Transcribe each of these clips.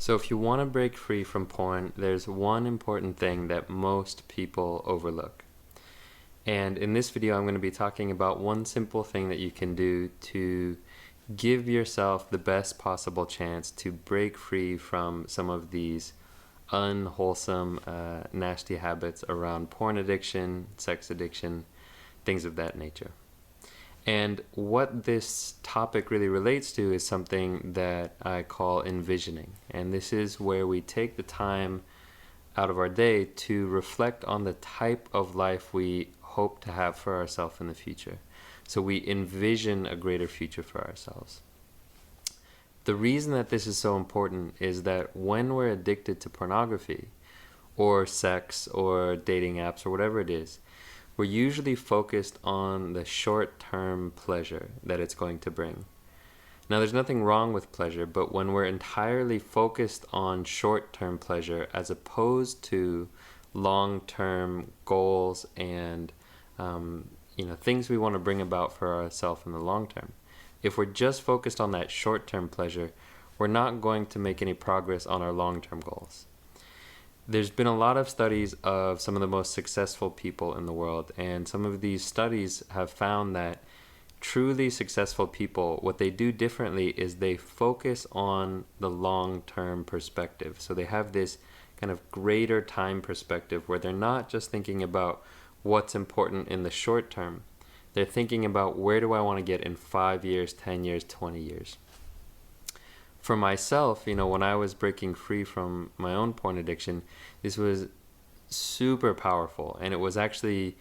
So if you want to break free from porn, there's one important thing that most people overlook. And in this video, I'm going to be talking about one simple thing that you can do to give yourself the best possible chance to break free from some of these unwholesome, nasty habits around porn addiction, sex addiction, things of that nature. And what this topic really relates to is something that I call envisioning. And this is where we take the time out of our day to reflect on the type of life we hope to have for ourselves in the future. So we envision a greater future for ourselves. The reason that this is so important is that when we're addicted to pornography or sex or dating apps or whatever it is, we're usually focused on the short-term pleasure that it's going to bring. Now, there's nothing wrong with pleasure, but when we're entirely focused on short-term pleasure as opposed to long-term goals and things we want to bring about for ourselves in the long term, if we're just focused on that short-term pleasure, we're not going to make any progress on our long-term goals. There's been a lot of studies of some of the most successful people in the world, and some of these studies have found that truly successful people, what they do differently is they focus on the long-term perspective. So they have this kind of greater time perspective where they're not just thinking about what's important in the short term. They're thinking about where do I want to get in 5 years, 10 years, 20 years. For myself, when I was breaking free from my own porn addiction, this was super powerful. And it was actually,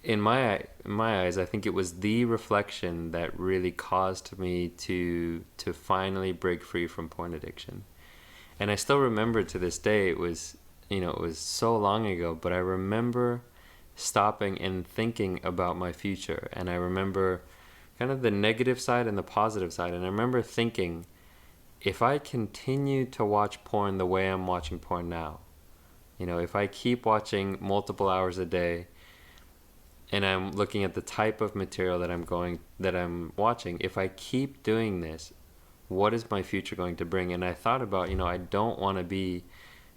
in my eyes, I think it was the reflection that really caused me to finally break free from porn addiction. And I still remember to this day, it was so long ago, but I remember stopping and thinking about my future. And I remember kind of the negative side and the positive side. And I remember thinking, if I continue to watch porn the way I'm watching porn now, if I keep watching multiple hours a day and I'm looking at the type of material that I'm watching, if I keep doing this, what is my future going to bring? And I thought about, I don't want to be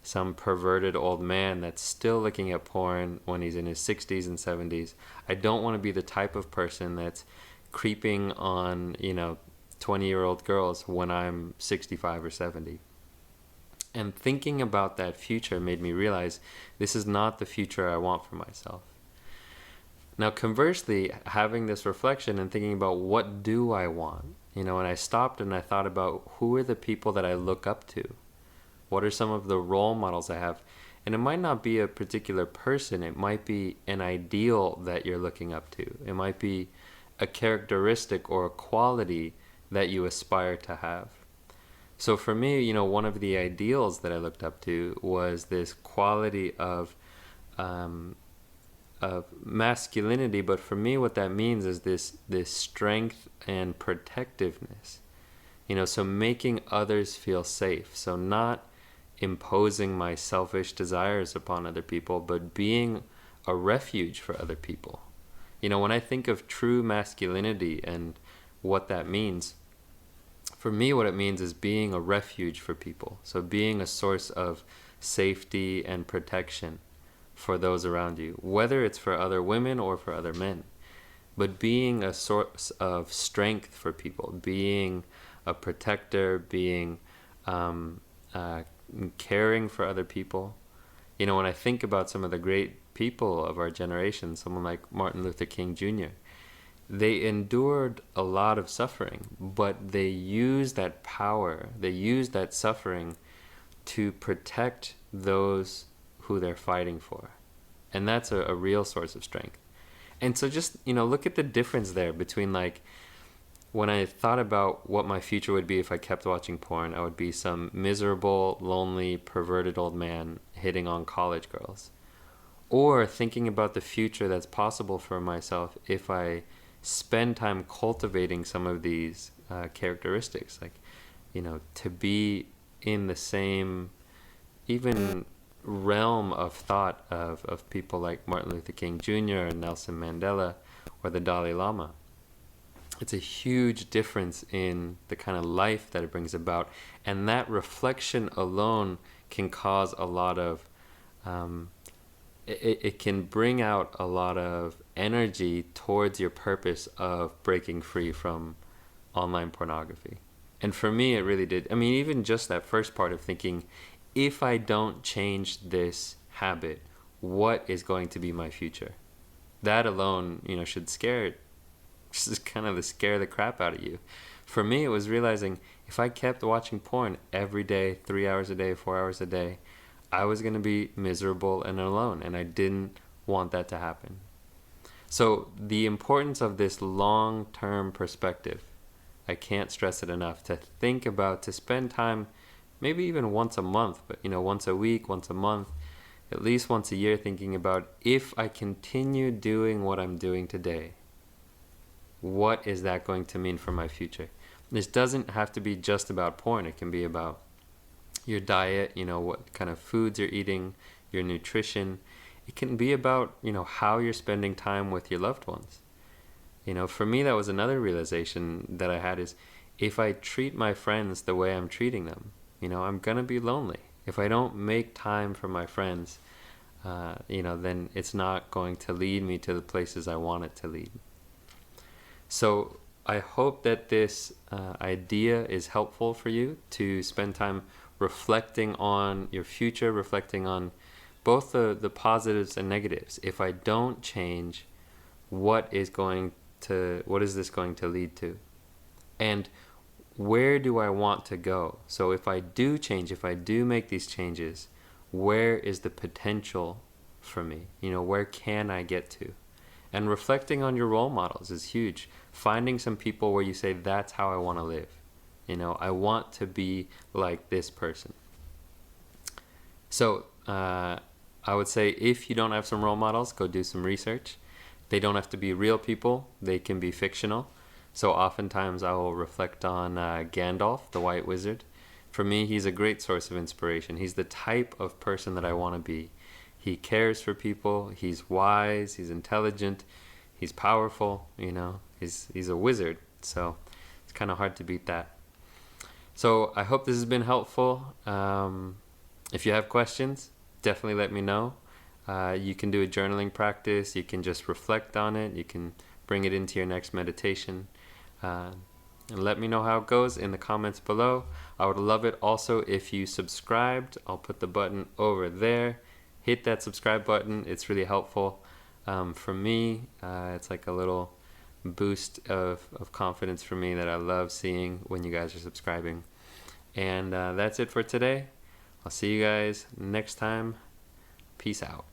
some perverted old man that's still looking at porn when he's in his 60s and 70s. I don't want to be the type of person that's creeping on, 20-year-old girls when I'm 65 or 70. And thinking about that future made me realize this is not the future I want for myself. Now, conversely, having this reflection and thinking about what do I want, and I stopped and I thought about who are the people that I look up to? What are some of the role models I have? And it might not be a particular person. It might be an ideal that you're looking up to. It might be a characteristic or a quality that you aspire to have. So for me, one of the ideals that I looked up to was this quality of masculinity. But for me, what that means is this strength and protectiveness. So making others feel safe. So not imposing my selfish desires upon other people, but being a refuge for other people. When I think of true masculinity and what that means, for me, what it means is being a refuge for people. So being a source of safety and protection for those around you, whether it's for other women or for other men, but being a source of strength for people, being a protector, being caring for other people. When I think about some of the great people of our generation, someone like Martin Luther King Jr., they endured a lot of suffering, but they used that power, they used that suffering to protect those who they're fighting for. And that's a real source of strength. And so just, look at the difference there between when I thought about what my future would be if I kept watching porn, I would be some miserable, lonely, perverted old man hitting on college girls. Or thinking about the future that's possible for myself if I spend time cultivating some of these characteristics, to be in the same even realm of thought of people like Martin Luther King Jr. and Nelson Mandela or the Dalai Lama. it's a huge difference in the kind of life that it brings about. And that reflection alone can cause a lot of, it can bring out a lot of energy towards your purpose of breaking free from online pornography. And for me, it really did. I mean, even just that first part of thinking, if I don't change this habit, what is going to be my future? That alone, should just kind of scare the crap out of you. For me, it was realizing if I kept watching porn every day, 3 hours a day, 4 hours a day, I was going to be miserable and alone, and I didn't want that to happen. So the importance of this long-term perspective, I can't stress it enough, to think about, to spend time, maybe even once a month, but once a week, once a month, at least once a year, thinking about, if I continue doing what I'm doing today, what is that going to mean for my future? This doesn't have to be just about porn. It can be about your diet, what kind of foods you're eating, your nutrition. It can be about, how you're spending time with your loved ones. For me, that was another realization that I had, is if I treat my friends the way I'm treating them, I'm going to be lonely. If I don't make time for my friends, then it's not going to lead me to the places I want it to lead. So I hope that this idea is helpful for you to spend time reflecting on your future, reflecting on both the positives and negatives. If I don't change, what is this going to lead to? And where do I want to go? So if I do change, if I do make these changes, where is the potential for me? Where can I get to? And reflecting on your role models is huge. Finding some people where you say, that's how I want to live. I want to be like this person. So I would say, if you don't have some role models, go do some research. They don't have to be real people. They can be fictional. So oftentimes I will reflect on Gandalf, the White Wizard. For me, he's a great source of inspiration. He's the type of person that I want to be. He cares for people. He's wise. He's intelligent. He's powerful. He's a wizard. So it's kind of hard to beat that. So I hope this has been helpful. If you have questions, definitely let me know. You can do a journaling practice. You can just reflect on it. You can bring it into your next meditation. And let me know how it goes in the comments below. I would love it also if you subscribed. I'll put the button over there. Hit that subscribe button. It's really helpful. For me, it's like a little boost of confidence for me that I love seeing when you guys are subscribing. And that's it for today. I'll see you guys next time. Peace out.